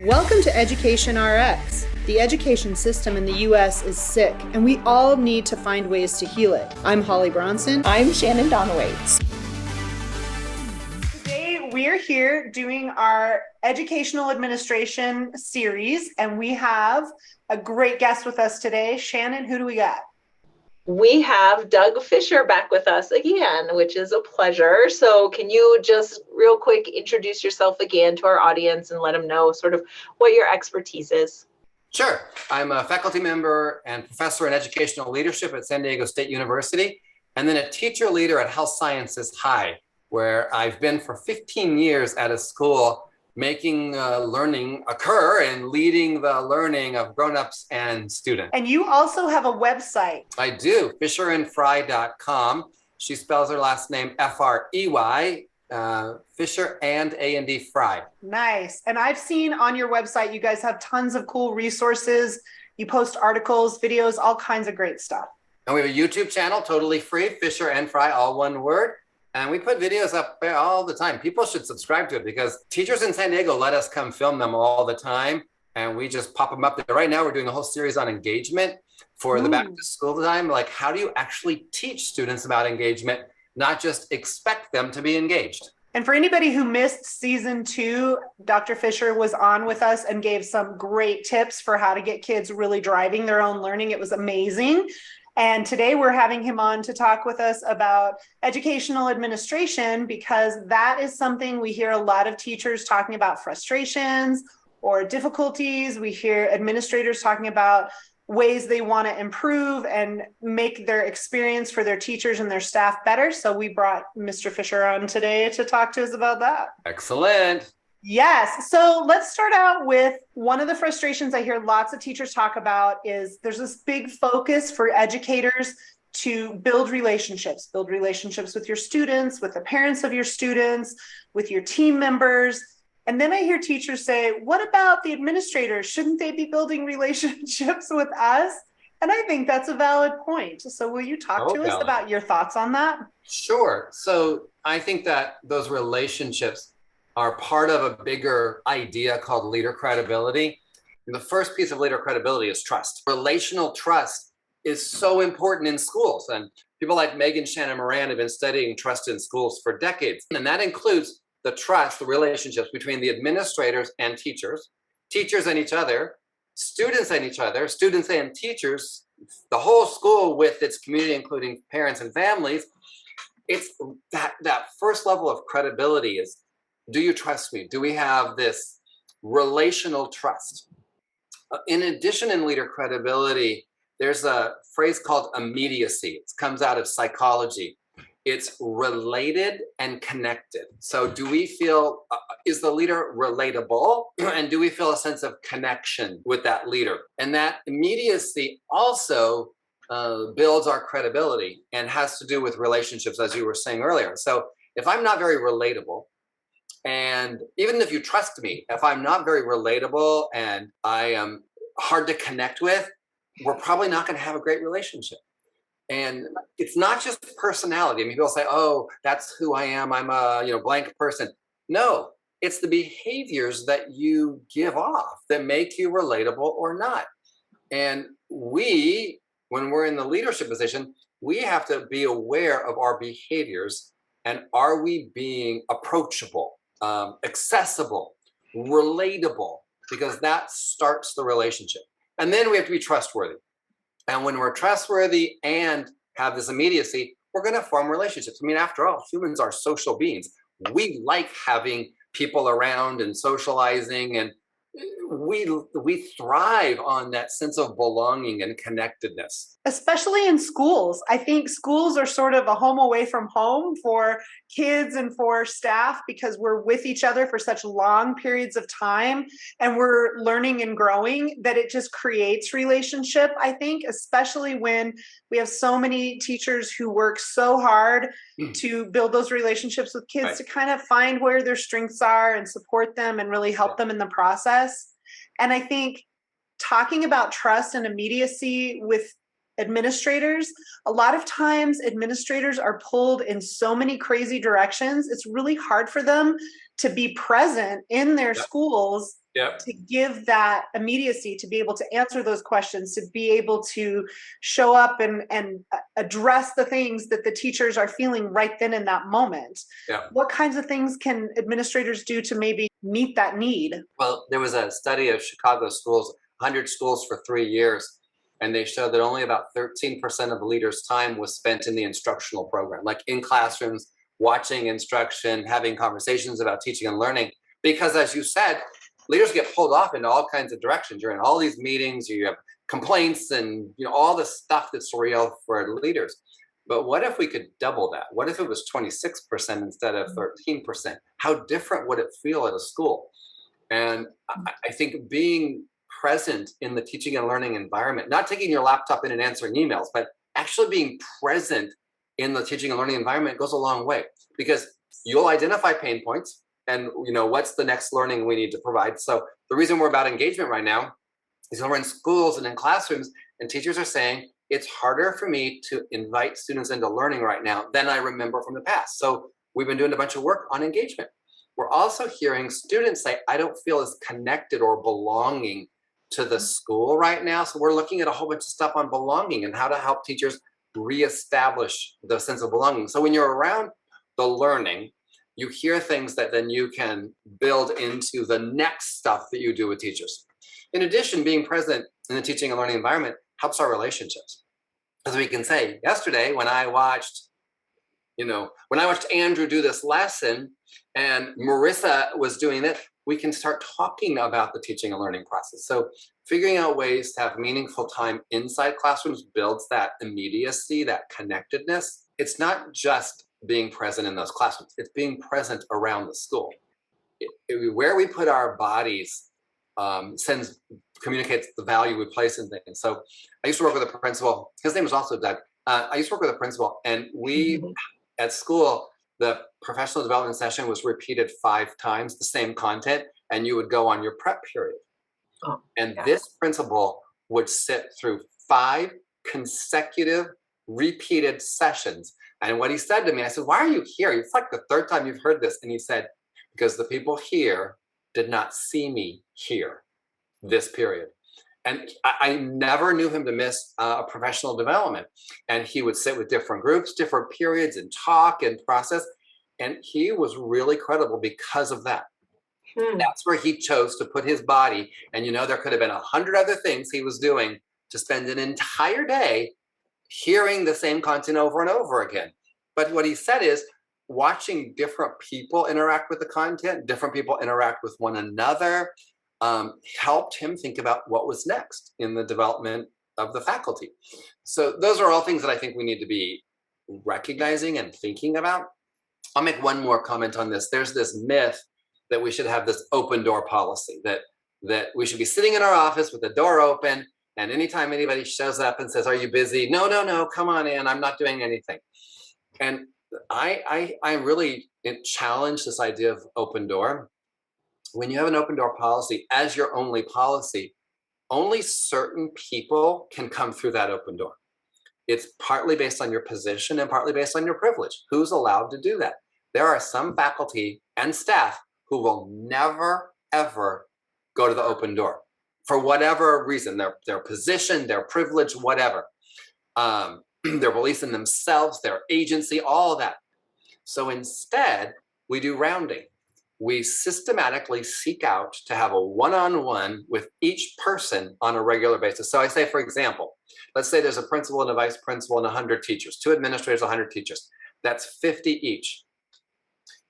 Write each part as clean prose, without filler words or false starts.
Welcome to Education RX. The education system in the U.S. is sick, and we all need to find ways to heal it. I'm Hollye Bronson. I'm Shannon and Hollye. Today, we're here doing our educational administration series, and we have a great guest with us today. Shannon, who do we got? We have Doug Fisher back with us again, which is a pleasure. So can you just real quick introduce yourself again to our audience and let them know sort of what your expertise is? Sure. I'm a faculty member and professor in educational leadership at San Diego State University, and then a teacher leader at Health Sciences High, where I've been for 15 years at a school making learning occur and leading the learning of grown-ups and students. And you also have a website. I do, fisherandfry.com. She spells her last name F-R-E-Y, Fisher and A-N-D Fry. Nice. And I've seen on your website, you guys have tons of cool resources. You post articles, videos, all kinds of great stuff. And we have a YouTube channel, totally free, Fisher and Fry, all one word. And we put videos up there all the time. People should subscribe to it because teachers in San Diego let us come film them all the time. And we just pop them up there. Right now, we're doing a whole series on engagement for the back to school time. Like, how do you actually teach students about engagement, not just expect them to be engaged? And for anybody who missed season 2, Dr. Fisher was on with us and gave some great tips for how to get kids really driving their own learning. It was amazing. And today we're having him on to talk with us about educational administration, because that is something we hear a lot of teachers talking about, frustrations or difficulties. We hear administrators talking about ways they want to improve and make their experience for their teachers and their staff better. So we brought Mr. Fisher on today to talk to us about that. Excellent. Yes. So let's start out with one of the frustrations I hear lots of teachers talk about is there's this big focus for educators to build relationships with your students, with the parents of your students, with your team members. And then I hear teachers say, what about the administrators? Shouldn't they be building relationships with us? And I think that's a valid point. So will you talk to us about your thoughts on that? Sure. So I think that those relationships are part of a bigger idea called leader credibility. And the first piece of leader credibility is trust. Relational trust is so important in schools. And people like Megan Shannon Moran have been studying trust in schools for decades. And that includes the trust, the relationships between the administrators and teachers, teachers and each other, students and each other, students and teachers, the whole school with its community, including parents and families. It's that first level of credibility is, do you trust me? Do we have this relational trust? In addition, in leader credibility, there's a phrase called immediacy. It comes out of psychology. It's related and connected. So do we feel, is the leader relatable? And do we feel a sense of connection with that leader? And that immediacy also builds our credibility and has to do with relationships, as you were saying earlier. So if I'm not very relatable, and even if you trust me, if I'm not very relatable and I am hard to connect with, we're probably not going to have a great relationship. And it's not just personality. I mean, people say, oh, that's who I am. I'm a blank person. No, it's the behaviors that you give off that make you relatable or not. And we, when we're in the leadership position, we have to be aware of our behaviors. And are we being approachable? Accessible, relatable, because that starts the relationship. And then we have to be trustworthy. And when we're trustworthy and have this immediacy, we're going to form relationships. I mean, after all, humans are social beings. We like having people around and socializing, and we thrive on that sense of belonging and connectedness. Especially in schools. I think schools are sort of a home away from home for kids and for staff because we're with each other for such long periods of time and we're learning and growing that it just creates relationship, I think, especially when we have so many teachers who work so hard to build those relationships with kids, to kind of find where their strengths are and support them and really help them in the process. And I think talking about trust and immediacy with administrators, a lot of times administrators are pulled in so many crazy directions. It's really hard for them to be present in their Yep. schools, Yep. to give that immediacy, to be able to answer those questions, to be able to show up and address the things that the teachers are feeling right then in that moment. Yeah. What kinds of things can administrators do to maybe meet that need? Well, there was a study of Chicago schools, 100 schools for 3 years, and they showed that only about 13% of the leaders' time was spent in the instructional program, like in classrooms, watching instruction, having conversations about teaching and learning. Because as you said, leaders get pulled off into all kinds of directions. You're in all these meetings, you have complaints and all the stuff that's real for leaders. But what if we could double that? What if it was 26% instead of 13%? How different would it feel at a school? And I think being present in the teaching and learning environment, not taking your laptop in and answering emails, but actually being present in the teaching and learning environment goes a long way, because you'll identify pain points and what's the next learning we need to provide. So the reason we're about engagement right now is we're in schools and in classrooms, and teachers are saying it's harder for me to invite students into learning right now than I remember from the past. So we've been doing a bunch of work on engagement. We're also hearing students say, I don't feel as connected or belonging to the school right now. So we're looking at a whole bunch of stuff on belonging and how to help teachers reestablish the sense of belonging. So when you're around the learning, you hear things that then you can build into the next stuff that you do with teachers. In addition, being present in the teaching and learning environment helps our relationships. As we can say, yesterday when I watched Andrew do this lesson and Marissa was doing it, we can start talking about the teaching and learning process. So figuring out ways to have meaningful time inside classrooms builds that immediacy, that connectedness. It's not just being present in those classrooms, it's being present around the school. Where we put our bodies communicates the value we place in things. So I used to work with a principal, his name was also Doug. I used to work with a principal, and we, at school, the professional development session was repeated 5 times, the same content, and you would go on your prep period. This principal would sit through 5 consecutive repeated sessions. And what he said to me, I said, why are you here? It's like the 3rd time you've heard this. And he said, because the people here did not see me here this period. And I never knew him to miss a professional development. And he would sit with different groups, different periods, and talk and process. And he was really credible because of that. That's where he chose to put his body. And there could have been 100 other things he was doing to spend an entire day hearing the same content over and over again. But what he said is, watching different people interact with the content, different people interact with one another, helped him think about what was next in the development of the faculty. So those are all things that I think we need to be recognizing and thinking about. I'll make one more comment on this. There's this myth that we should have this open door policy, that we should be sitting in our office with the door open, and anytime anybody shows up and says, are you busy? No, come on in, I'm not doing anything. And I really challenge this idea of open door. When you have an open door policy as your only policy, only certain people can come through that open door. It's partly based on your position and partly based on your privilege. Who's allowed to do that? There are some faculty and staff who will never, ever go to the open door for whatever reason, their position, their privilege, whatever. Their beliefs in themselves, their agency, all of that. So instead, we do rounding. We systematically seek out to have a one-on-one with each person on a regular basis. So I say, for example, let's say there's a principal and a vice principal and 100 teachers, 2 administrators, 100 teachers. That's 50 each.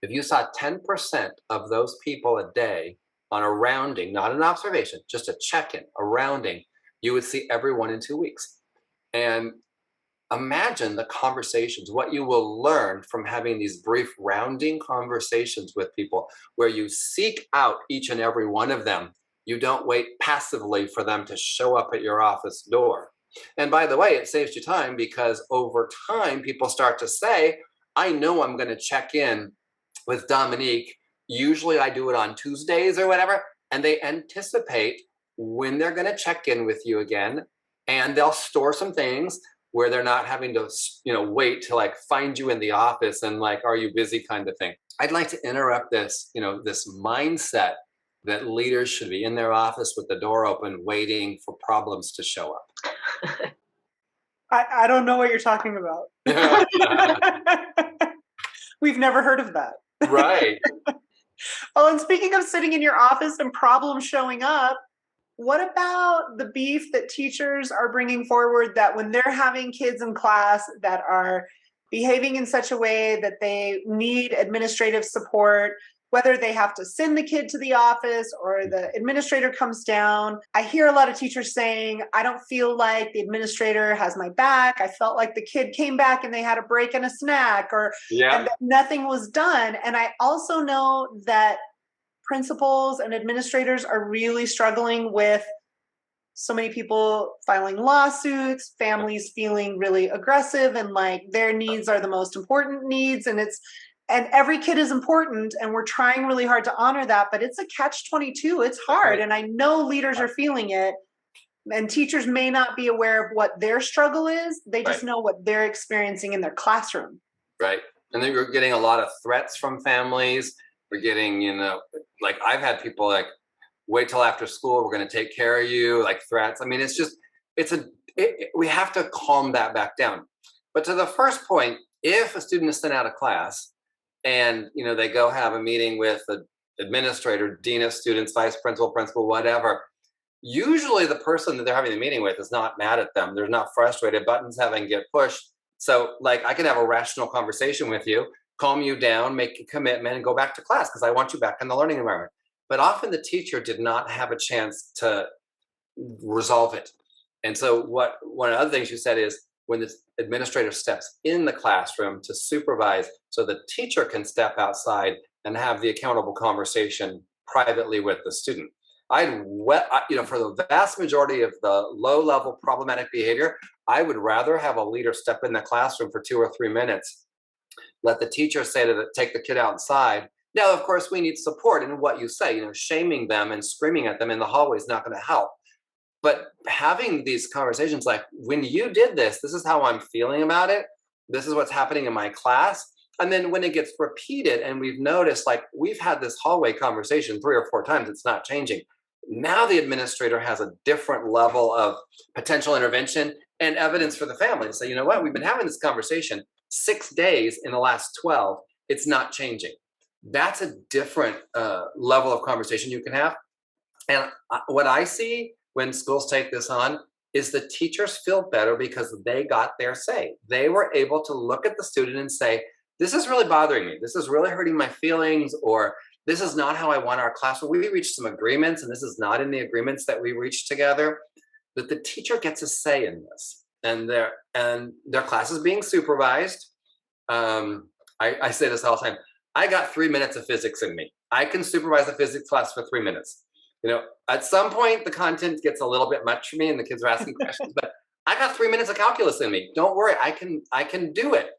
If you saw 10% of those people a day on a rounding, not an observation, just a check-in, a rounding, you would see everyone in 2 weeks. And imagine the conversations, what you will learn from having these brief rounding conversations with people where you seek out each and every one of them. You don't wait passively for them to show up at your office door. And by the way, it saves you time, because over time, people start to say, I know I'm going to check in with Dominique. Usually I do it on Tuesdays or whatever. And they anticipate when they're going to check in with you again, and they'll store some things. where they're not having to, wait to like find you in the office and like, are you busy kind of thing. I'd like to interrupt this, this mindset that leaders should be in their office with the door open, waiting for problems to show up. I don't know what you're talking about. We've never heard of that. Right. Oh, and speaking of sitting in your office and problems showing up, what about the beef that teachers are bringing forward that when they're having kids in class that are behaving in such a way that they need administrative support, whether they have to send the kid to the office or the administrator comes down? I hear a lot of teachers saying, I don't feel like the administrator has my back. I felt like the kid came back and they had a break and a snack, and that nothing was done. And I also know that principals and administrators are really struggling with so many people filing lawsuits, families feeling really aggressive and like their needs are the most important needs. And every kid is important and we're trying really hard to honor that, but it's a catch-22. It's hard. And I know leaders are feeling it, and teachers may not be aware of what their struggle is. They just know what they're experiencing in their classroom. Right. And then we're getting a lot of threats from families. We're getting, like I've had people like, wait till after school, we're going to take care of you, like threats. I mean, it's just, we have to calm that back down. But to the first point, if a student is sent out of class and, they go have a meeting with the administrator, dean of students, vice principal, whatever, usually the person that they're having the meeting with is not mad at them. They're not frustrated. Buttons haven't get pushed. So like I can have a rational conversation with you, calm you down, make a commitment, and go back to class because I want you back in the learning environment. But often the teacher did not have a chance to resolve it. And so one of the other things you said is when the administrator steps in the classroom to supervise, so the teacher can step outside and have the accountable conversation privately with the student. For the vast majority of the low-level problematic behavior, I would rather have a leader step in the classroom for 2 or 3 minutes, let the teacher take the kid outside. Now, of course, we need support in what you say. Shaming them and screaming at them in the hallway is not going to help. But having these conversations like, when you did this, this is how I'm feeling about it. This is what's happening in my class. And then when it gets repeated and we've noticed, like we've had this hallway conversation 3 or 4 times, it's not changing. Now the administrator has a different level of potential intervention and evidence for the family to say, you know what, we've been having this conversation 6 days in the last 12. It's not changing. That's a different level of conversation you can have. And what I see when schools take this on is the teachers feel better because they got their say. They were able to look at the student and say, this is really bothering me. This is really hurting my feelings, or this is not how I want our classroom. We reached some agreements and this is not in the agreements that we reached together. That the teacher gets a say in this, and their class is being supervised. I say this all the time. I got 3 minutes of physics in me. I can supervise a physics class for 3 minutes. At some point the content gets a little bit much for me and the kids are asking questions, but I got 3 minutes of calculus in me. Don't worry, I can do it.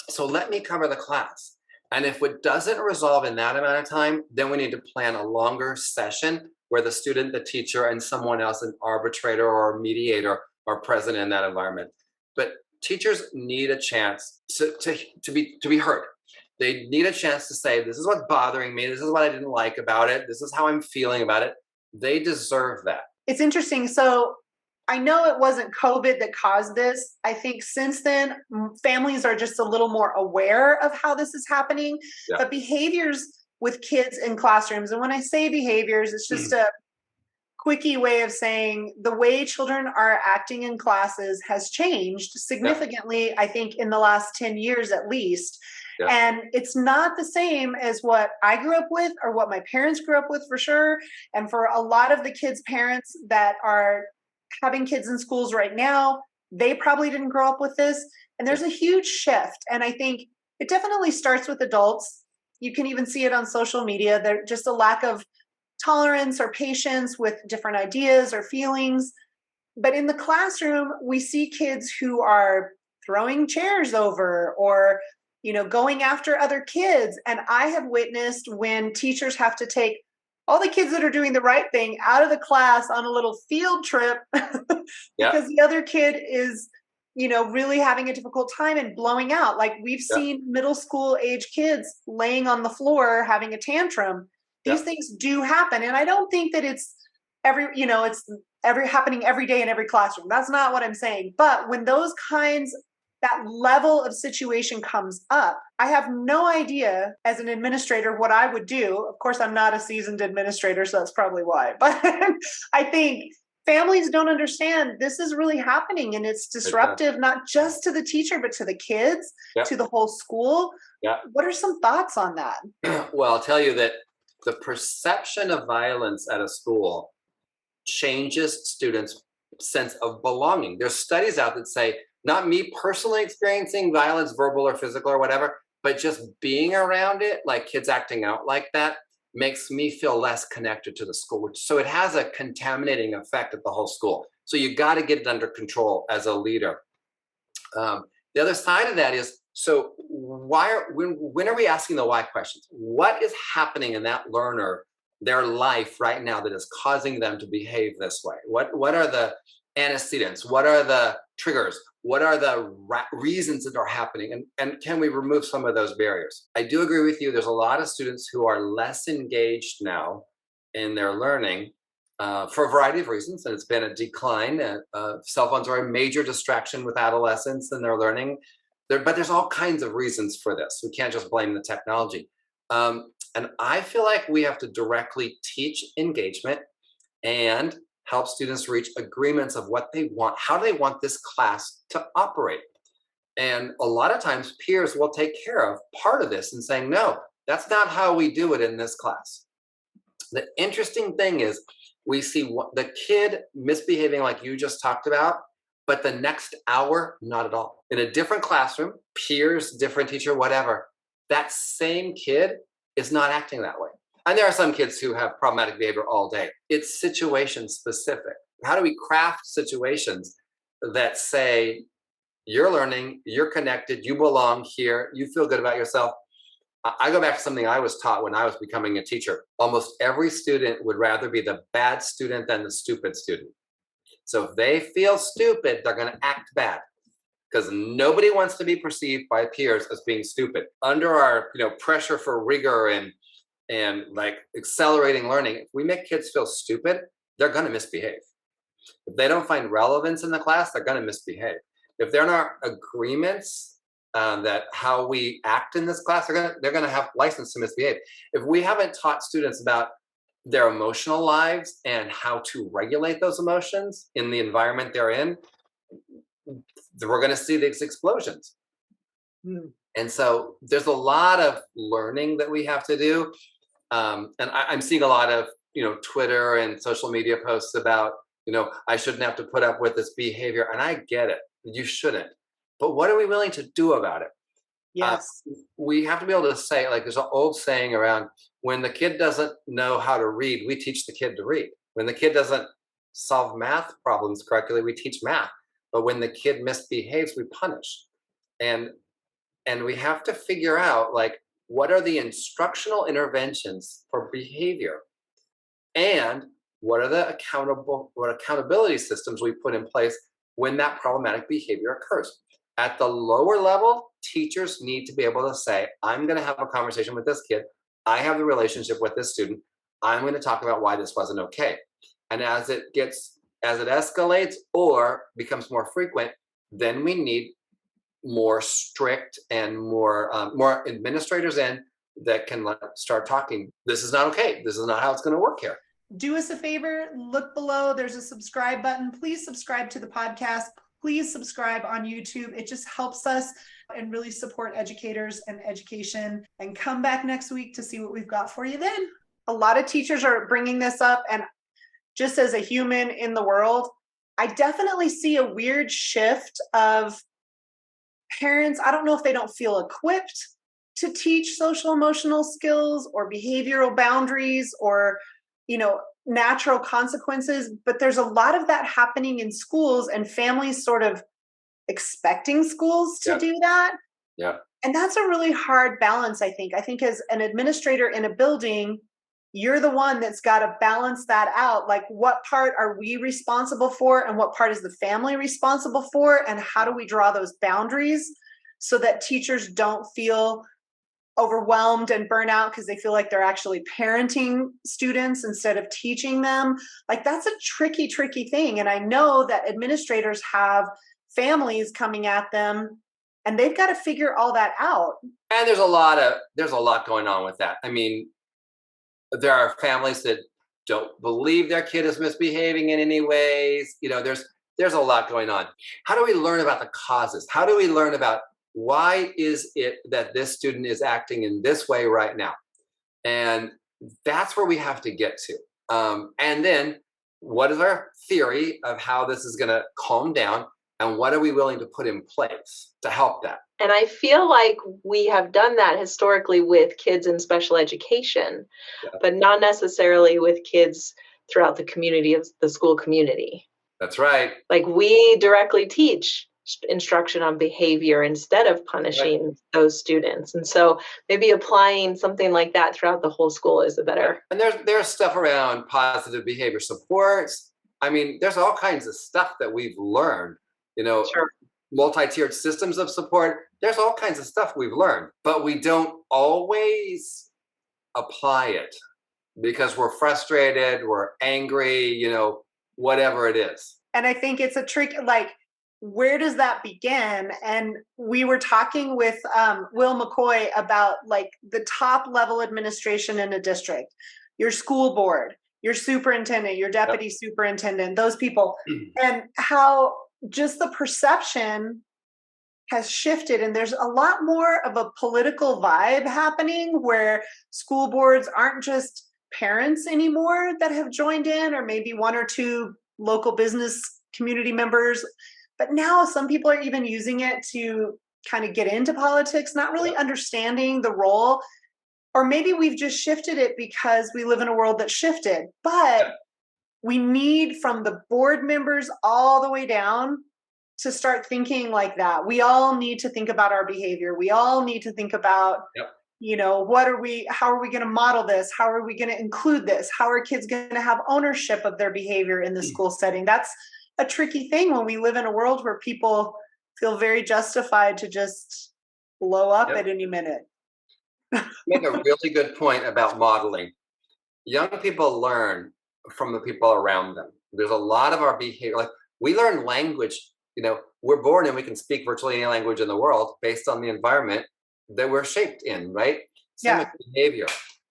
So let me cover the class. And if it doesn't resolve in that amount of time, then we need to plan a longer session where the student, the teacher, and someone else, an arbitrator or a mediator, are present in that environment. But teachers need a chance to be heard. They need a chance to say, this is what's bothering me. This is what I didn't like about it. This is how I'm feeling about it. They deserve that. It's interesting. So I know it wasn't COVID that caused this. I think since then, families are just a little more aware of how this is happening. Yeah. But behaviors with kids in classrooms, and when I say behaviors, it's just a quickie way of saying the way children are acting in classes has changed significantly, I think, in the last 10 years at least. Yeah. And it's not the same as what I grew up with or what my parents grew up with, for sure. And for a lot of the kids' parents that are having kids in schools right now, they probably didn't grow up with this. And there's a huge shift. And I think it definitely starts with adults. You can even see it on social media. There's just a lack of tolerance or patience with different ideas or feelings. But in the classroom, we see kids who are throwing chairs over or going after other kids. And I have witnessed when teachers have to take all the kids that are doing the right thing out of the class on a little field trip because the other kid is, really having a difficult time and blowing out. Like we've seen middle school age kids laying on the floor having a tantrum. These things do happen. And I don't think that it's happening every day in every classroom. That's not what I'm saying. But when that level of situation comes up, I have no idea as an administrator what I would do. Of course, I'm not a seasoned administrator, so that's probably why. But I think families don't understand this is really happening, and it's disruptive, not just to the teacher, but to the kids, to the whole school. What are some thoughts on that? Well, I'll tell you that the perception of violence at a school changes students' sense of belonging. There's studies out that say, not me personally experiencing violence, verbal or physical or whatever, but just being around it, like kids acting out like that, makes me feel less connected to the school. So it has a contaminating effect at the whole school. So you got to get it under control as a leader. The other side of that is, so when are we asking the why questions? What is happening in that learner, their life right now, that is causing them to behave this way? What are the antecedents? What are the triggers? What are the reasons that are happening? And can we remove some of those barriers? I do agree with you. There's a lot of students who are less engaged now in their learning for a variety of reasons. And it's been a decline. Cell phones are a major distraction with adolescents and their learning. But there's all kinds of reasons for this. We can't just blame the technology. And I feel like we have to directly teach engagement and help students reach agreements of what they want. How do they want this class to operate? And a lot of times peers will take care of part of this and saying, no, that's not how we do it in this class. The interesting thing is we see the kid misbehaving like you just talked about, but the next hour, not at all. In a different classroom, peers, different teacher, whatever, that same kid is not acting that way. And there are some kids who have problematic behavior all day. It's situation specific. How do we craft situations that say, you're learning, you're connected, you belong here, you feel good about yourself? I go back to something I was taught when I was becoming a teacher. Almost every student would rather be the bad student than the stupid student. So if they feel stupid, they're going to act bad, because nobody wants to be perceived by peers as being stupid. Under our pressure for rigor and like accelerating learning, if we make kids feel stupid, they're going to misbehave. If they don't find relevance in the class, they're going to misbehave. If there are agreements that how we act in this class, they're going to have license to misbehave. If we haven't taught students about their emotional lives and how to regulate those emotions in the environment they're in, we're going to see these explosions. And so there's a lot of learning that we have to do. And I'm seeing a lot of, Twitter and social media posts about, I shouldn't have to put up with this behavior. And I get it. You shouldn't. But what are we willing to do about it? Yes. We have to be able to say, like, there's an old saying around, when the kid doesn't know how to read, we teach the kid to read. When the kid doesn't solve math problems correctly, we teach math. But when the kid misbehaves, we punish. And we have to figure out, like, what are the instructional interventions for behavior? And what are the accountability systems we put in place when that problematic behavior occurs? At the lower level, teachers need to be able to say, I'm going to have a conversation with this kid. I have the relationship with this student. I'm going to talk about why this wasn't okay. And as it escalates or becomes more frequent, then we need more strict and more administrators in that can start talking. This is not okay. This is not how it's going to work here. Do us a favor, look below. There's a subscribe button. Please subscribe to the podcast. Please subscribe on YouTube. It just helps us and really support educators and education. And come back next week to see what we've got for you then. A lot of teachers are bringing this up. And just as a human in the world, I definitely see a weird shift of parents. I don't know if they don't feel equipped to teach social emotional skills or behavioral boundaries or, natural consequences, but there's a lot of that happening in schools and families sort of expecting schools to do that. Yeah. And that's a really hard balance, I think. I think as an administrator in a building, you're the one that's got to balance that out. Like, what part are we responsible for and what part is the family responsible for? And how do we draw those boundaries so that teachers don't feel overwhelmed and burnt out because they feel like they're actually parenting students instead of teaching them? Like, that's a tricky thing. And I know that administrators have families coming at them and they've got to figure all that out. And there's a lot going on with that. I mean, there are families that don't believe their kid is misbehaving in any ways. There's a lot going on. How do we learn about the causes? How do we learn about why is it that this student is acting in this way right now? And that's where we have to get to. And then what is our theory of how this is going to calm down? And what are we willing to put in place to help that? And I feel like we have done that historically with kids in special education, but not necessarily with kids throughout the community of the school community. That's right. Like, we directly teach instruction on behavior instead of punishing those students. And so maybe applying something like that throughout the whole school is a better. And there's stuff around positive behavior supports. I mean, there's all kinds of stuff that we've learned, Sure. Multi-tiered systems of support. There's all kinds of stuff we've learned, but we don't always apply it because we're frustrated, we're angry, whatever it is. And I think it's a trick, like, where does that begin? And we were talking with Will McCoy about like the top level administration in a district, your school board, your superintendent, your deputy superintendent, those people, and how just the perception has shifted. And there's a lot more of a political vibe happening where school boards aren't just parents anymore that have joined in, or maybe one or two local business community members. But now some people are even using it to kind of get into politics, not really understanding the role. Or maybe we've just shifted it because we live in a world that's shifted. But we need, from the board members all the way down, to start thinking like that. We all need to think about our behavior. We all need to think about, how are we going to model this? How are we going to include this? How are kids going to have ownership of their behavior in the school setting? That's a tricky thing when we live in a world where people feel very justified to just blow up at any minute. Make a really good point about modeling. Young people learn from the people around them. There's a lot of our behavior, like we learn language, we're born and we can speak virtually any language in the world based on the environment that we're shaped in, right? Same with behavior.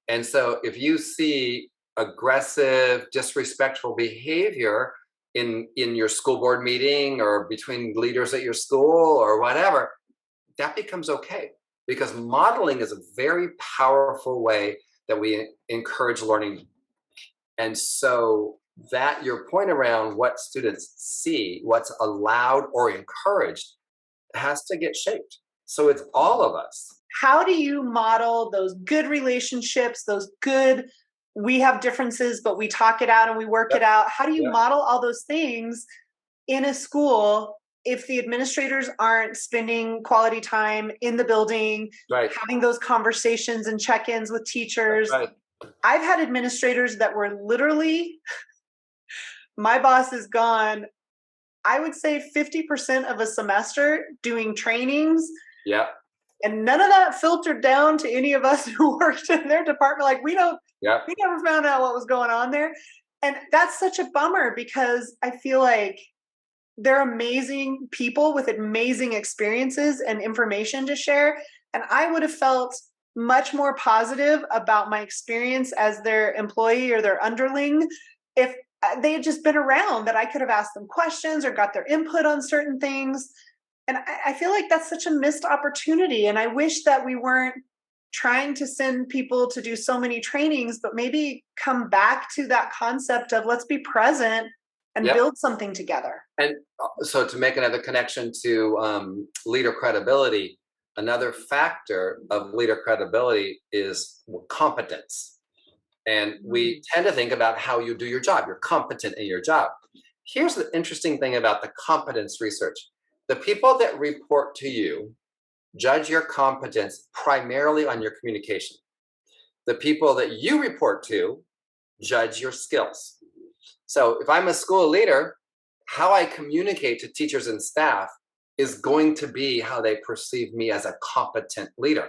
And so if you see aggressive, disrespectful behavior in your school board meeting or between leaders at your school or whatever, that becomes okay. Because modeling is a very powerful way that we encourage learning. And so that your point around what students see, what's allowed or encouraged, has to get shaped. So it's all of us. How do you model those good relationships, we have differences, but we talk it out and we work it out? How do you model all those things in a school if the administrators aren't spending quality time in the building, having those conversations and check-ins with teachers? I've had administrators that were literally, my boss is gone, I would say 50% of a semester doing trainings. And none of that filtered down to any of us who worked in their department. Like, we never found out what was going on there. And that's such a bummer because I feel like they're amazing people with amazing experiences and information to share. And I would have felt much more positive about my experience as their employee or their underling if they had just been around, that I could have asked them questions or got their input on certain things. And I feel like that's such a missed opportunity. And I wish that we weren't trying to send people to do so many trainings, but maybe come back to that concept of let's be present and build something together. And so to make another connection to leader credibility, another factor of leader credibility is competence. And we tend to think about how you do your job. You're competent in your job. Here's the interesting thing about the competence research. The people that report to you judge your competence primarily on your communication. The people that you report to judge your skills. So if I'm a school leader, how I communicate to teachers and staff is going to be how they perceive me as a competent leader.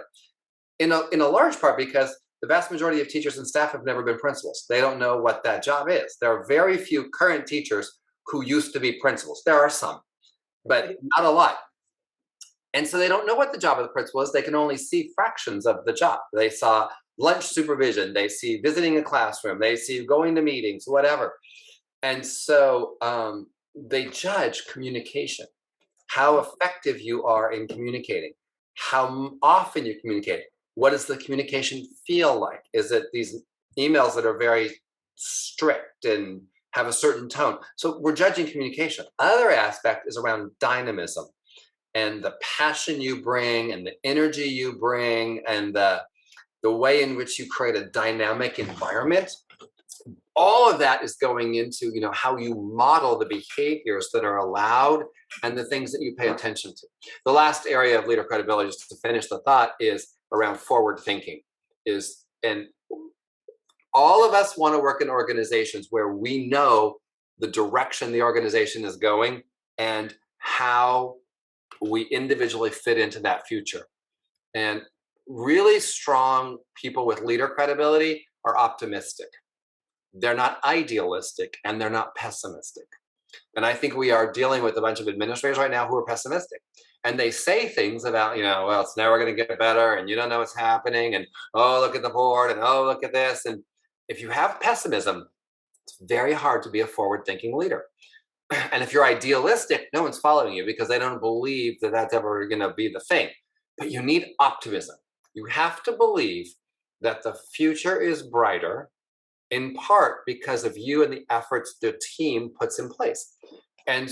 In a large part because the vast majority of teachers and staff have never been principals. They don't know what that job is. There are very few current teachers who used to be principals. There are some, but not a lot. And so they don't know what the job of the principal is. They can only see fractions of the job. They saw lunch supervision. They see visiting a classroom. They see going to meetings, whatever. And so they judge communication, how effective you are in communicating, how often you communicate. What does the communication feel like? Is it these emails that are very strict and have a certain tone? So we're judging communication. Other aspect is around dynamism and the passion you bring and the energy you bring and the way in which you create a dynamic environment. All of that is going into, how you model the behaviors that are allowed and the things that you pay attention to. The last area of leader credibility, just to finish the thought, is around forward thinking. And all of us want to work in organizations where we know the direction the organization is going and how we individually fit into that future. And really strong people with leader credibility are optimistic. They're not idealistic and they're not pessimistic. And I think we are dealing with a bunch of administrators right now who are pessimistic. And they say things about, well, it's never going to get better and you don't know what's happening. And, oh, look at the board and, oh, look at this. And if you have pessimism, it's very hard to be a forward-thinking leader. And if you're idealistic, no one's following you because they don't believe that that's ever going to be the thing. But you need optimism. You have to believe that the future is brighter, in part because of you and the efforts the team puts in place. And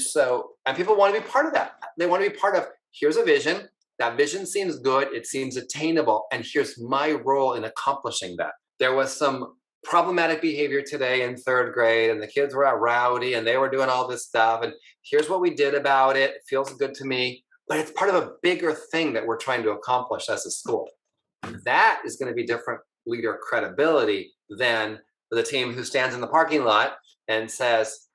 people want to be part of that. They want to be part of, here's a vision. That vision seems good. It seems attainable. And here's my role in accomplishing that. There was some problematic behavior today in third grade and the kids were out rowdy and they were doing all this stuff. And here's what we did about it. It feels good to me. But it's part of a bigger thing that we're trying to accomplish as a school. That is going to be different leader credibility than the team who stands in the parking lot and says,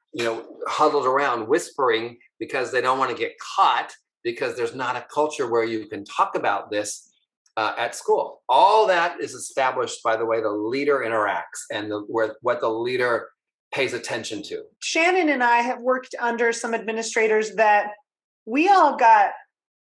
huddled around whispering because they don't want to get caught because there's not a culture where you can talk about this at school. All that is established by the way the leader interacts and what the leader pays attention to. Shannon and I have worked under some administrators that we all got,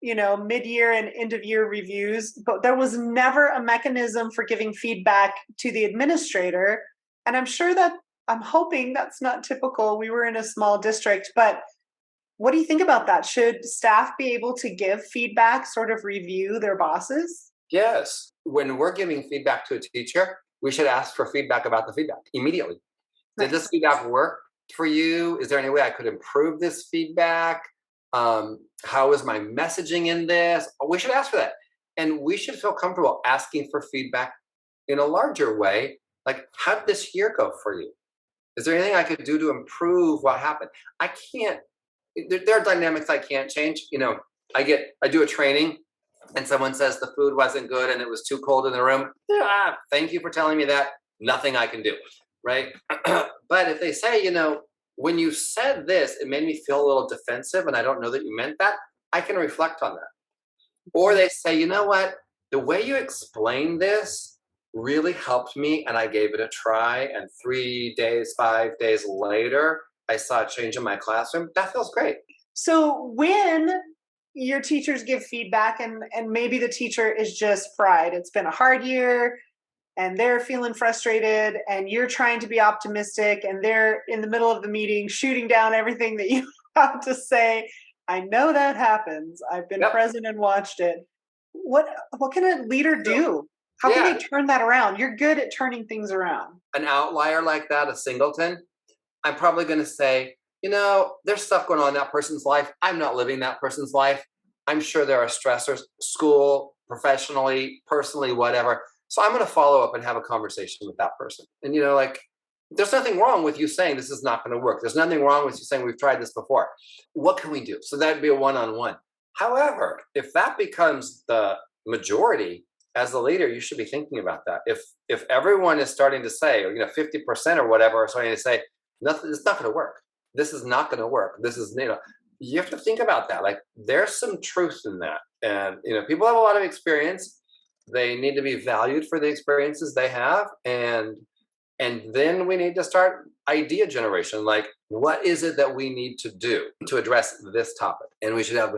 mid-year and end-of-year reviews, but there was never a mechanism for giving feedback to the administrator. And I'm hoping that's not typical. We were in a small district, but what do you think about that? Should staff be able to give feedback, sort of review their bosses? Yes. When we're giving feedback to a teacher, we should ask for feedback about the feedback immediately. Did this feedback work for you? Is there any way I could improve this feedback? How is my messaging in this? We should ask for that. And we should feel comfortable asking for feedback in a larger way. Like, how did this year go for you? Is there anything I could do to improve what happened? There are dynamics I can't change. I do a training and someone says the food wasn't good and it was too cold in the room. Thank you for telling me that. Nothing I can do, right? But if they say, when you said this, it made me feel a little defensive and I don't know that you meant that, I can reflect on that. Or they say, you know what? The way you explained this really helped me and I gave it a try. And 3 days, 5 days later, I saw a change in my classroom. That feels great. So when your teachers give feedback and maybe the teacher is just fried, it's been a hard year and they're feeling frustrated and you're trying to be optimistic and they're in the middle of the meeting shooting down everything that you have to say. I know that happens. I've been present and watched it. What can a leader do? How can they turn that around? You're good at turning things around. An outlier like that, a singleton, I'm probably going to say, there's stuff going on in that person's life. I'm not living that person's life. I'm sure there are stressors, school, professionally, personally, whatever. So I'm going to follow up and have a conversation with that person. And, there's nothing wrong with you saying this is not going to work. There's nothing wrong with you saying we've tried this before. What can we do? So that'd be a one-on-one. However, if that becomes the majority, as the leader, you should be thinking about that. If everyone is starting to say, 50% or whatever are starting to say, nothing, it's not going to work. This is not going to work. This is, you have to think about that. Like, there's some truth in that. And, people have a lot of experience. They need to be valued for the experiences they have. And then we need to start idea generation. Like, what is it that we need to do to address this topic? And we should have,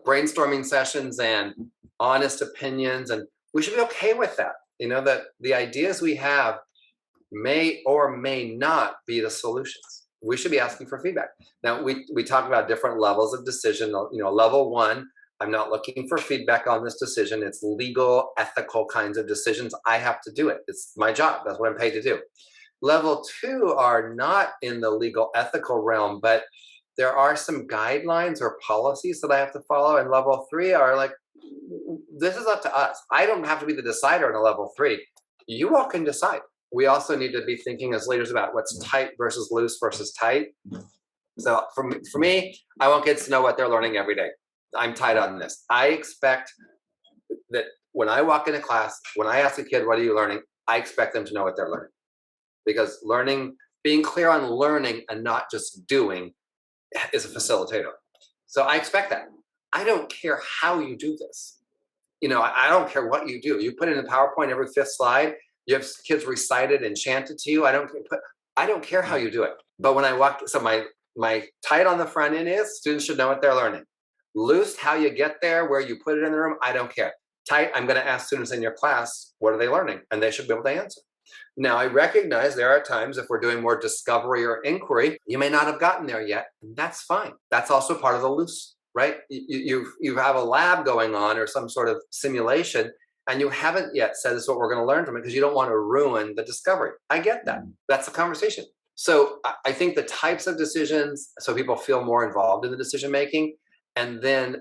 brainstorming sessions and honest opinions. And we should be okay with that. That the ideas we have may or may not be the solutions. We should be asking for feedback. Now, we talk about different levels of decision. Level 1, I'm not looking for feedback on this decision. It's legal, ethical kinds of decisions. I have to do it. It's my job. That's what I'm paid to do. Level 2 are not in the legal, ethical realm, but there are some guidelines or policies that I have to follow. And level 3 are like, this is up to us. I don't have to be the decider in a level 3. You all can decide. We also need to be thinking as leaders about what's tight versus loose versus tight. So for me, I want kids to know what they're learning every day. I'm tight on this. I expect that when I walk into class, when I ask a kid, what are you learning? I expect them to know what they're learning. Because being clear on learning and not just doing is a facilitator. So I expect that. I don't care how you do this. I don't care what you do. You put in a PowerPoint every 5th slide, you have kids recite it and chant it to you. I don't care how you do it. But when I walk, so my tight on the front end is students should know what they're learning. Loose, how you get there, where you put it in the room, I don't care. Tight, I'm going to ask students in your class, what are they learning? And they should be able to answer. Now, I recognize there are times if we're doing more discovery or inquiry, you may not have gotten there yet. And that's fine. That's also part of the loose, right? You have a lab going on or some sort of simulation, and you haven't yet said this is what we're going to learn from it because you don't want to ruin the discovery. I get that. That's the conversation. So I think the types of decisions, so people feel more involved in the decision making, and then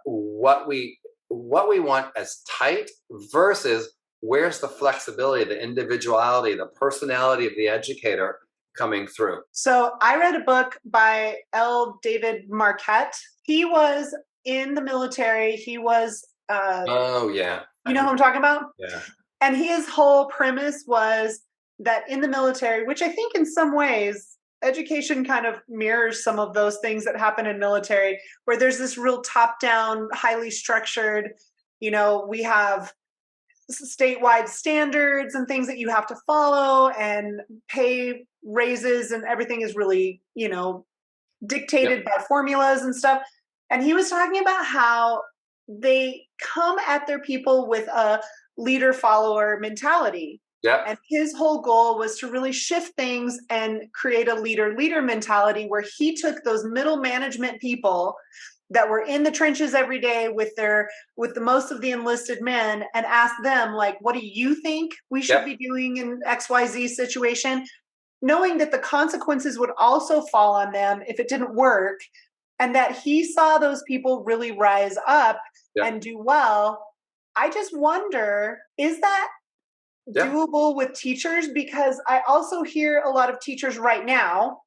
what we want as tight versus where's the flexibility, the individuality, the personality of the educator coming through. So I read a book by L. David Marquette. He was in the military. He was oh yeah. You know who I'm talking about? Yeah. And his whole premise was that in the military, which I think in some ways education kind of mirrors some of those things that happen in military, where there's this real top-down, highly structured, we have statewide standards and things that you have to follow, and pay raises and everything is really, dictated by formulas and stuff. And he was talking about how they come at their people with a leader-follower mentality. Yeah. And his whole goal was to really shift things and create a leader mentality where he took those middle management people that were in the trenches every day with the most of the enlisted men and asked them, like, what do you think we should be doing in XYZ situation? Knowing that the consequences would also fall on them if it didn't work, and that he saw those people really rise up and do well. I just wonder, is that doable with teachers? Because I also hear a lot of teachers right now,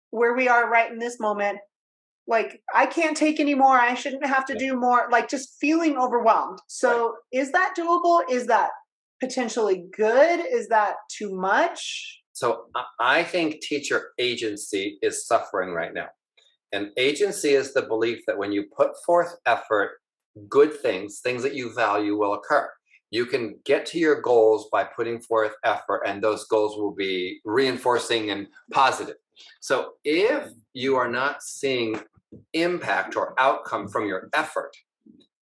where we are right in this moment, like, I can't take any more. I shouldn't have to do more, like just feeling overwhelmed. So is that doable? Is that potentially good? Is that too much? So I think teacher agency is suffering right now. And agency is the belief that when you put forth effort, good things that you value will occur. You can get to your goals by putting forth effort, and those goals will be reinforcing and positive. So if you are not seeing impact or outcome from your effort,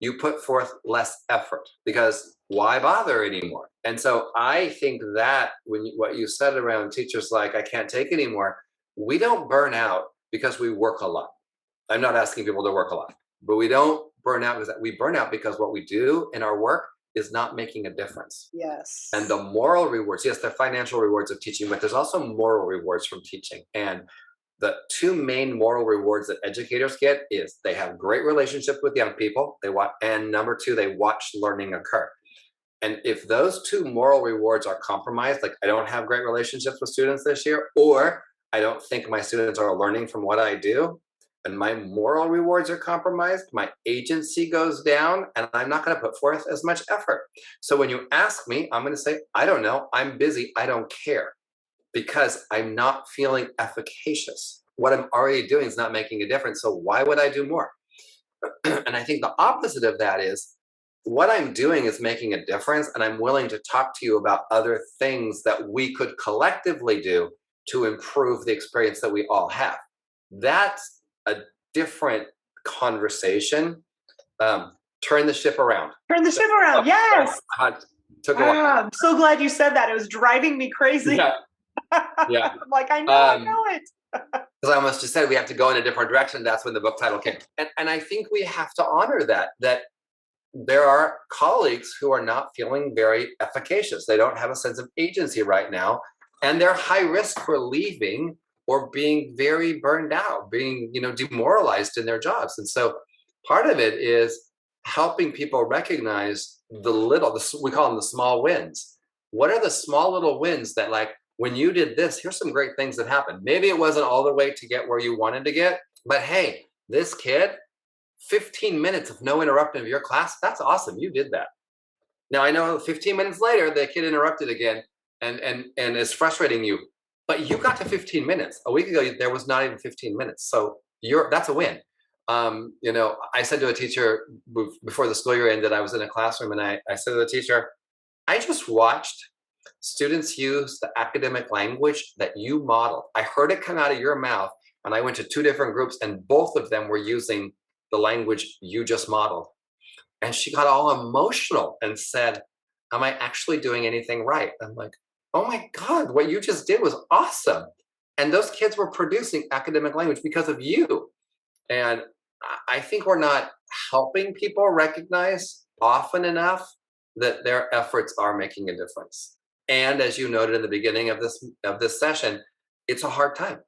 you put forth less effort, because why bother anymore? And so I think that what you said around teachers, like, I can't take anymore, we don't burn out because we work a lot. I'm not asking people to work a lot, but we don't burn out because we burn out because what we do in our work is not making a difference. Yes. And the moral rewards, yes, the financial rewards of teaching, but there's also moral rewards from teaching. And the two main moral rewards that educators get is they have great relationships with young people, and number 2, they watch learning occur. And if those two moral rewards are compromised, like I don't have great relationships with students this year, or I don't think my students are learning from what I do, and my moral rewards are compromised, my agency goes down, and I'm not going to put forth as much effort. So when you ask me, I'm going to say, I don't know, I'm busy, I don't care, because I'm not feeling efficacious. What I'm already doing is not making a difference, so why would I do more? And I think the opposite of that is, what I'm doing is making a difference, and I'm willing to talk to you about other things that we could collectively do to improve the experience that we all have. That's a different conversation. Turn the ship around. Turn the ship around. Yes. Took a while. I'm so glad you said that. It was driving me crazy. Yeah. Yeah. I'm like, I know it. Because I almost just said we have to go in a different direction. That's when the book title came. And I think we have to honor that there are colleagues who are not feeling very efficacious. They don't have a sense of agency right now, and they're high risk for leaving or being very burned out, being, demoralized in their jobs. And so part of it is helping people recognize we call them the small wins. What are the small little wins that, like, when you did this, here's some great things that happened. Maybe it wasn't all the way to get where you wanted to get, but hey, this kid, 15 minutes of no interrupting of your class, that's awesome. You did that. Now, I know 15 minutes later, the kid interrupted again and is frustrating you, but you got to 15 minutes. A week ago, there was not even 15 minutes. So that's a win. I said to a teacher before the school year ended, I was in a classroom and I said to the teacher, I just watched students use the academic language that you modeled. I heard it come out of your mouth, and I went to 2 different groups, and both of them were using the language you just modeled. And she got all emotional and said, am I actually doing anything right? I'm like, oh my God, what you just did was awesome. And those kids were producing academic language because of you. And I think we're not helping people recognize often enough that their efforts are making a difference. And as you noted in the beginning of this session, it's a hard time.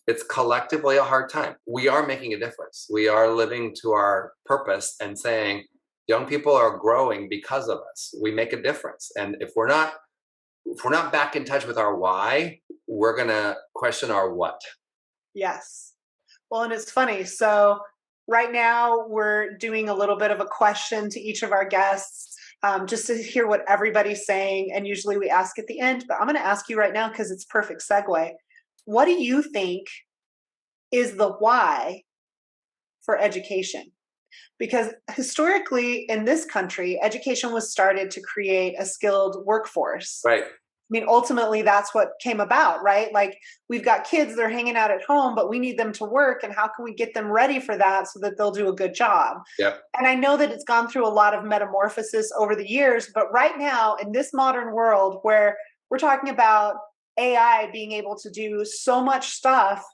It's collectively a hard time. We are making a difference. We are living to our purpose and saying, young people are growing because of us. We make a difference. And if we're not back in touch with our why, we're gonna question our what. Yes. Well, and it's funny. So right now we're doing a little bit of a question to each of our guests, just to hear what everybody's saying. And usually we ask at the end, but I'm going to ask you right now because it's perfect segue. What do you think is the why for education? Because historically in this country, education was started to create a skilled workforce. Right. I mean, ultimately, that's what came about, right? Like, we've got kids, they're hanging out at home, but we need them to work. And how can we get them ready for that so that they'll do a good job? Yep. And I know that it's gone through a lot of metamorphosis over the years, but right now, in this modern world where we're talking about AI being able to do so much stuff,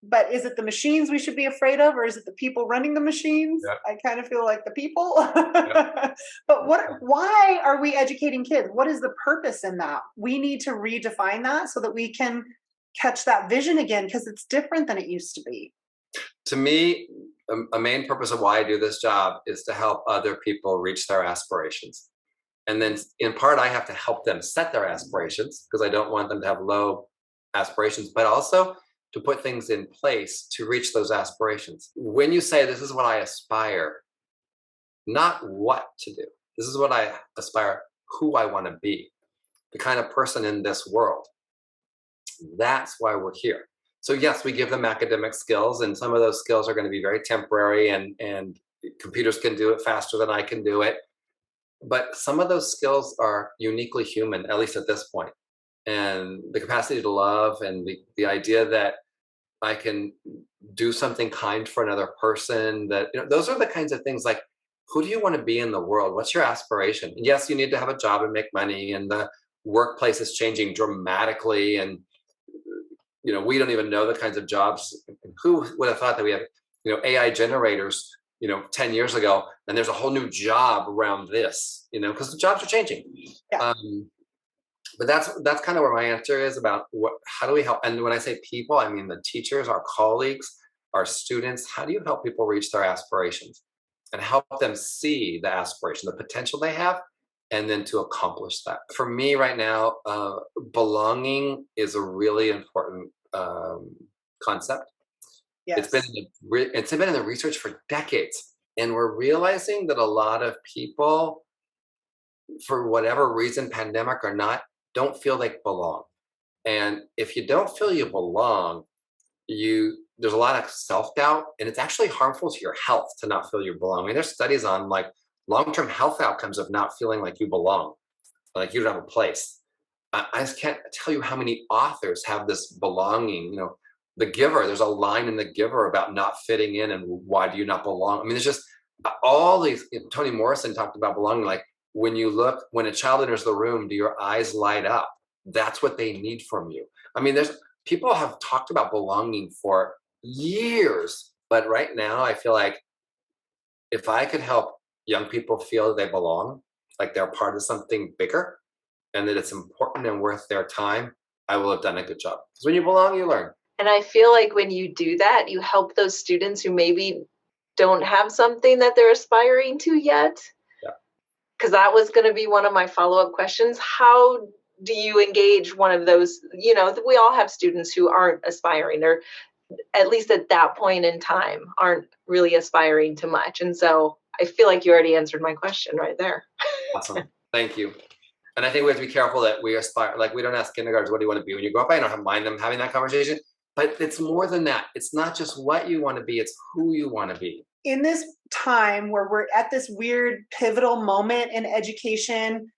but is it the machines we should be afraid of, or is it the people running the machines? Yep. I kind of feel like the people. Yep. But why are we educating kids? What is the purpose in that? We need to redefine that so that we can catch that vision again, because it's different than it used to be. To me, a main purpose of why I do this job is to help other people reach their aspirations. And then in part, I have to help them set their aspirations because I don't want them to have low aspirations, but also to put things in place to reach those aspirations. When you say, this is what I aspire, not what to do. This is what I aspire, who I want to be, the kind of person in this world. That's why we're here. So yes, we give them academic skills, and some of those skills are going to be very temporary, and computers can do it faster than I can do it. But some of those skills are uniquely human, at least at this point. And the capacity to love, and the idea that I can do something kind for another person, that, those are the kinds of things, like, who do you want to be in the world? What's your aspiration? Yes, you need to have a job and make money, and the workplace is changing dramatically. And, we don't even know the kinds of jobs. Who would have thought that we have, AI generators, 10 years ago, and there's a whole new job around this, because the jobs are changing. Yeah. But that's kind of where my answer is about how do we help? And when I say people, I mean the teachers, our colleagues, our students. How do you help people reach their aspirations and help them see the aspiration, the potential they have, and then to accomplish that? For me right now, belonging is a really important concept. It's been Yes. it's been in the research for decades. And we're realizing that a lot of people, for whatever reason, pandemic or not, don't feel they belong. And if you don't feel you belong, there's a lot of self-doubt, and it's actually harmful to your health to not feel you belong. I mean, there's studies on like long-term health outcomes of not feeling like you belong, like you don't have a place. I just can't tell you how many authors have this belonging. The Giver, there's a line in The Giver about not fitting in and why do you not belong. I mean, there's just all these. Toni Morrison talked about belonging. Like when a child enters the room, do your eyes light up? That's what they need from you. I mean, there's people have talked about belonging for years, but right now I feel like if I could help young people feel they belong, like they're part of something bigger, and that it's important and worth their time, I will have done a good job. Because when you belong, you learn. And I feel like when you do that, you help those students who maybe don't have something that they're aspiring to yet. Yeah. Because that was going to be one of my follow-up questions. How do you engage one of those? We all have students who aren't aspiring, or at least at that point in time, aren't really aspiring to much. And so I feel like you already answered my question right there. Awesome. Thank you. And I think we have to be careful that we aspire, like we don't ask kindergartners, what do you want to be when you grow up? I don't mind them having that conversation, but it's more than that. It's not just what you want to be, it's who you want to be. In this time where we're at this weird pivotal moment in education,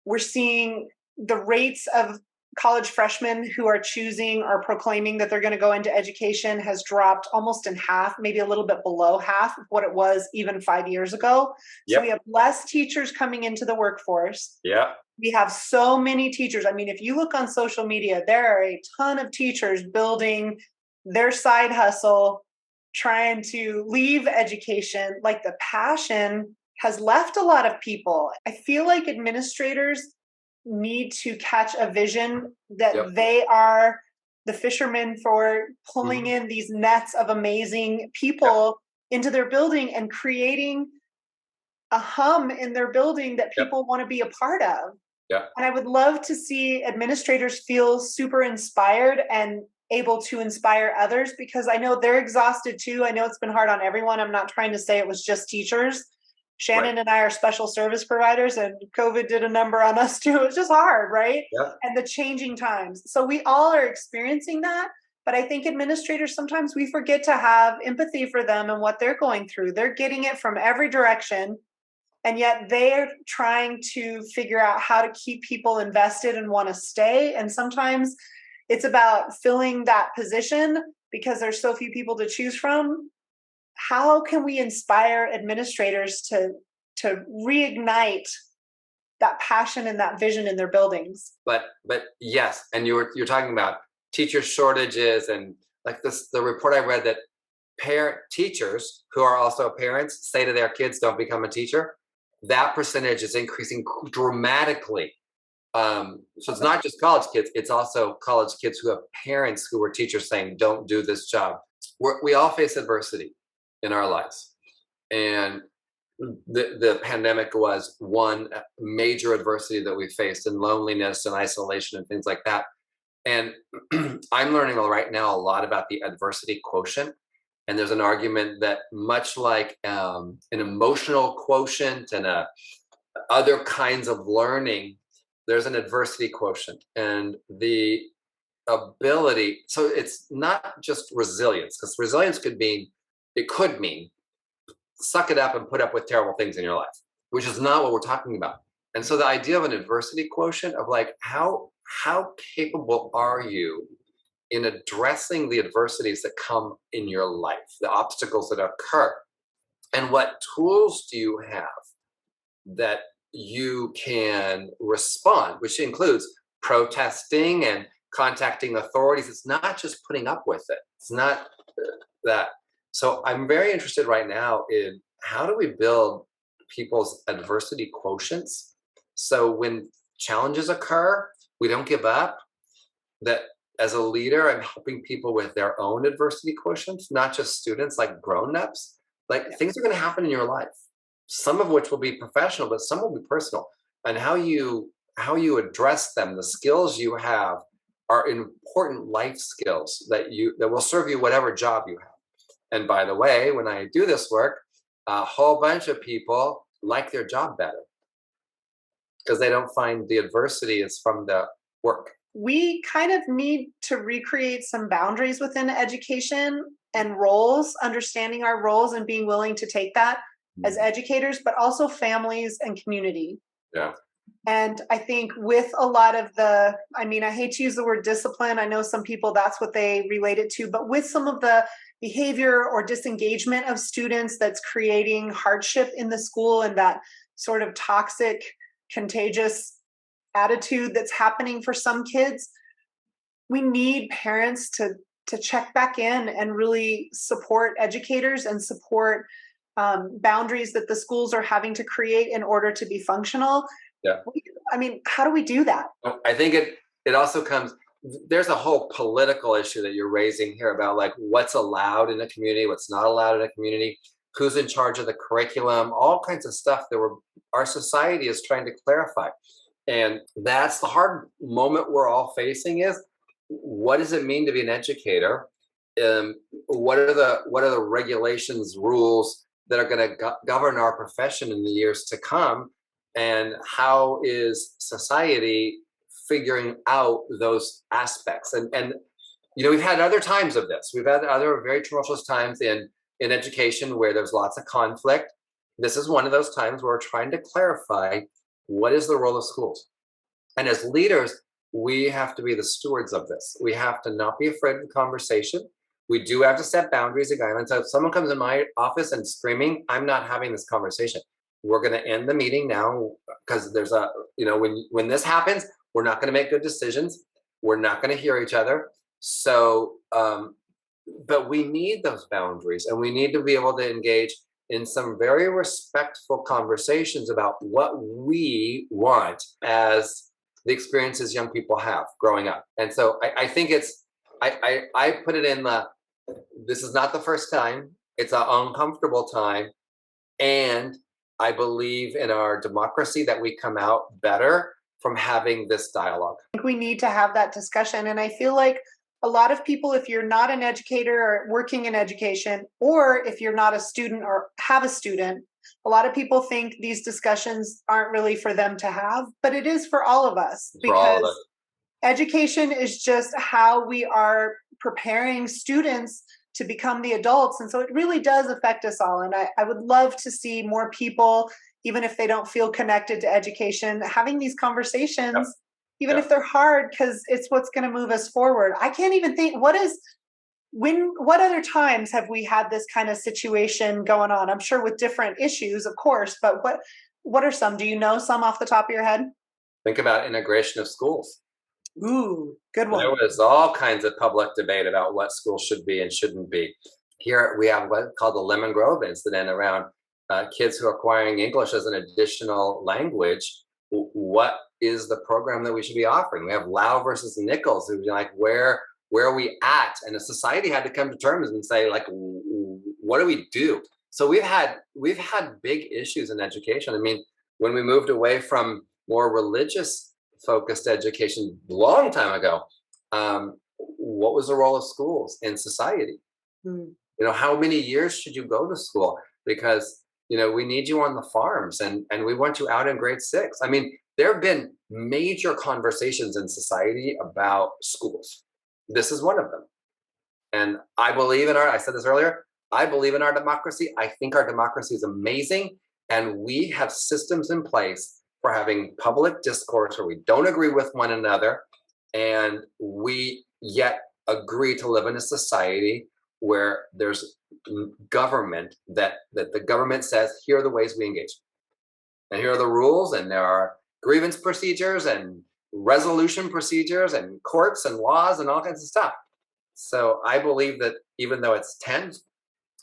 we're seeing the rates of college freshmen who are choosing or proclaiming that they're going to go into education has dropped almost in half, maybe a little bit below half of what it was even 5 years ago. So we have less teachers coming into the workforce. Yeah. We have so many teachers. I mean, if you look on social media, there are a ton of teachers building their side hustle, trying to leave education. Like the passion has left a lot of people. I feel like administrators need to catch a vision that they are the fishermen for pulling in these nets of amazing people into their building and creating a hum in their building that people want to be a part of. Yeah. And I would love to see administrators feel super inspired and able to inspire others, because I know they're exhausted too. I know it's been hard on everyone. I'm not trying to say it was just teachers. Shannon and I are special service providers, and COVID did a number on us too. It's just hard, right? Yeah. And the changing times. So we all are experiencing that. But I think administrators, sometimes we forget to have empathy for them and what they're going through. They're getting it from every direction. And yet they're trying to figure out how to keep people invested and want to stay. And sometimes it's about filling that position because there's so few people to choose from. How can we inspire administrators to reignite that passion and that vision in their buildings? But yes, and you're talking about teacher shortages, and like the report I read that teachers who are also parents say to their kids, don't become a teacher. That percentage is increasing dramatically. So it's not just college kids, it's also college kids who have parents who are teachers saying, don't do this job. We all face adversity in our lives. And the pandemic was one major adversity that we faced, and loneliness and isolation and things like that. And I'm learning right now a lot about the adversity quotient. And there's an argument that much like an emotional quotient and other kinds of learning, there's an adversity quotient. And the ability, so it's not just resilience, because resilience could mean suck it up and put up with terrible things in your life, which is not what we're talking about. And so the idea of an adversity quotient of like, how capable are you in addressing the adversities that come in your life, the obstacles that occur, and what tools do you have that you can respond, which includes protesting and contacting authorities. It's not just putting up with it. It's not that. So I'm very interested right now in how do we build people's adversity quotients so when challenges occur, we don't give up. That as a leader, I'm helping people with their own adversity quotients, not just students, like grown-ups. Like things are going to happen in your life, some of which will be professional, but some will be personal. And how you address them, the skills you have are important life skills that will serve you whatever job you have. And by the way, when I do this work, a whole bunch of people like their job better because they don't find the adversity is from the work. We kind of need to recreate some boundaries within education and roles, understanding our roles and being willing to take that as educators, but also families and community. Yeah. And I think with a lot of I hate to use the word discipline. I know some people, that's what they relate it to, but with some of the behavior or disengagement of students that's creating hardship in the school and that sort of toxic, contagious attitude that's happening for some kids, we need parents to check back in and really support educators and support boundaries that the schools are having to create in order to be functional. Yeah. How do we do that? I think it also comes, there's a whole political issue that you're raising here about like what's allowed in a community, what's not allowed in a community, who's in charge of the curriculum, all kinds of stuff that our society is trying to clarify. And that's the hard moment we're all facing is, what does it mean to be an educator? What are the regulations, rules that are going to govern our profession in the years to come? And how is society figuring out those aspects? And we've had other times of this. We've had other very tumultuous times in education where there's lots of conflict. This is one of those times where we're trying to clarify what is the role of schools. And as leaders, we have to be the stewards of this. We have to not be afraid of the conversation. We do have to set boundaries and guidelines. So if someone comes in my office and screaming, I'm not having this conversation. We're going to end the meeting now because there's when this happens, we're not going to make good decisions. We're not going to hear each other. So, but we need those boundaries and we need to be able to engage in some very respectful conversations about what we want as the experiences young people have growing up. And so I think I put it in this is not the first time. It's an uncomfortable time. And I believe in our democracy that we come out better from having this dialogue. I think we need to have that discussion. And I feel like a lot of people, if you're not an educator or working in education, or if you're not a student or have a student, a lot of people think these discussions aren't really for them to have, but it is for all of us, because education is just how we are preparing students to become the adults. And so it really does affect us all. And I would love to see more people, even if they don't feel connected to education, having these conversations. Yep. Even if they're hard, because it's what's going to move us forward. I can't even think, what other times have we had this kind of situation going on? I'm sure with different issues, of course, but what are some? Do you know some off the top of your head? Think about integration of schools. Ooh, good one. There was all kinds of public debate about what schools should be and shouldn't be. Here we have what's called the Lemon Grove incident around kids who are acquiring English as an additional language. What is the program that we should be offering? We have Lau versus Nichols, who's like, where are we at? And the society had to come to terms and say, like, what do we do? So we've had big issues in education. I mean, when we moved away from more religious focused education a long time ago, what was the role of schools in society? How many years should you go to school? Because we need you on the farms and we want you out in grade 6. I mean, there have been major conversations in society about schools. This is one of them. And I believe I said this earlier, I believe in our democracy. I think our democracy is amazing. And we have systems in place for having public discourse where we don't agree with one another. And we yet agree to live in a society where there's government that the government says, here are the ways we engage. And here are the rules, and there are grievance procedures and resolution procedures and courts and laws and all kinds of stuff. So I believe that even though it's tense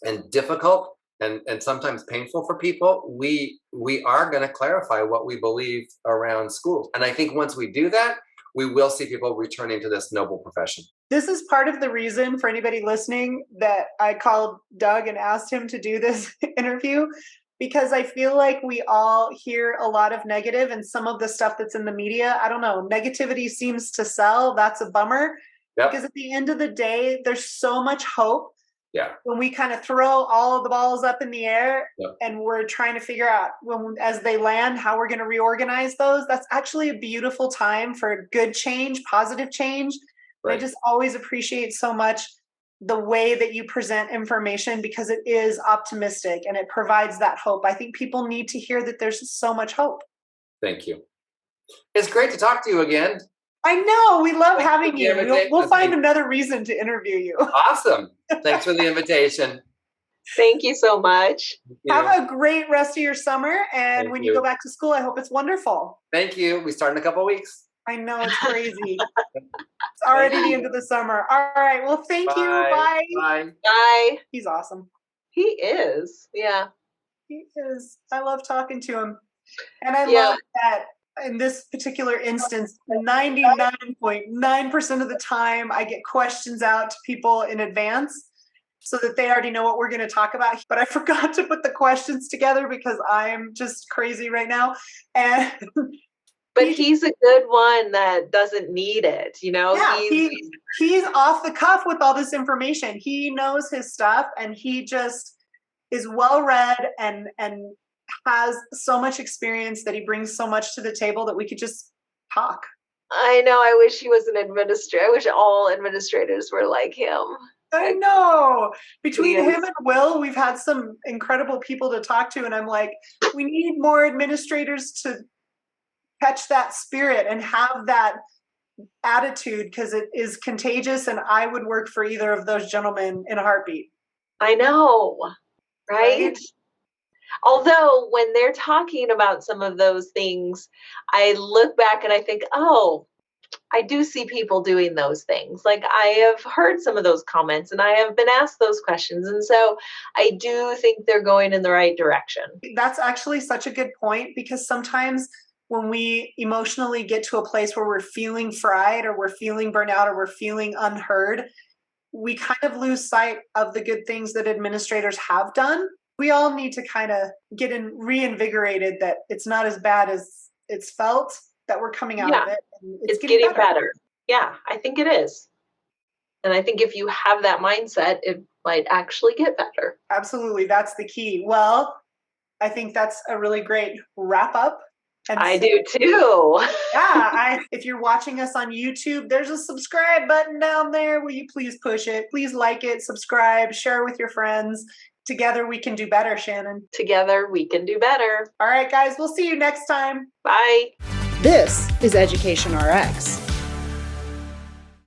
and difficult and sometimes painful for people, we are going to clarify what we believe around schools. And I think once we do that, we will see people returning to this noble profession. This is part of the reason, for anybody listening, that I called Doug and asked him to do this interview, because I feel like we all hear a lot of negative, and some of the stuff that's in the media, I don't know, negativity seems to sell. That's a bummer. Yep. Because at the end of the day, there's so much hope Yeah. When we kind of throw all of the balls up in the air Yep. and we're trying to figure out as they land, how we're going to reorganize those, that's actually a beautiful time for good change, positive change. Right. And I just always appreciate so much the way that you present information because it is optimistic and it provides that hope. I think people need to hear that there's so much hope. Thank you. It's great to talk to you again. I know. We love having you. Invitation. We'll find another reason to interview you. Awesome. Thanks for the invitation. Thank you so much. Have a great rest of your summer. And Thank when you you go back to school, I hope it's wonderful. Thank you. We start in a couple of weeks. I know, it's crazy. It's already the end of the summer. All right. Well, thank you. Bye. Bye. Bye. He's awesome. He is. Yeah. He is. I love talking to him. And I Yeah. love that in this particular instance, 99.9% of the time, I get questions out to people in advance so that they already know what we're going to talk about. But I forgot to put the questions together because I'm just crazy right now. And But he's a good one that doesn't need it, you know? yeah, he's off the cuff with all this information. He knows his stuff and he just is well read and has so much experience that he brings so much to the table that we could just talk. I know. I wish he was an administrator. I wish all administrators were like him. I know. Between Yes. him and Will, we've had some incredible people to talk to. And I'm like, we need more administrators to catch that spirit and have that attitude because it is contagious. And I would work for either of those gentlemen in a heartbeat. I know. Right? Right? Although when they're talking about some of those things, I look back and I think, oh, I do see people doing those things. Like I have heard some of those comments and I have been asked those questions. And so I do think they're going in the right direction. That's actually such a good point because sometimes when we emotionally get to a place where we're feeling fried or we're feeling burnout or we're feeling unheard, we kind of lose sight of the good things that administrators have done. We all need to kind of get reinvigorated that it's not as bad as it's felt, that we're coming out of it. And it's getting better. Yeah, I think it is. And I think if you have that mindset, it might actually get better. Absolutely. That's the key. Well, I think that's a really great wrap up. And I do too. Yeah. If you're watching us on YouTube, there's a subscribe button down there. Will you please push it? Please like it, subscribe, share with your friends. Together we can do better, Shannon. Together we can do better. All right, guys, we'll see you next time. Bye. This is Education RX.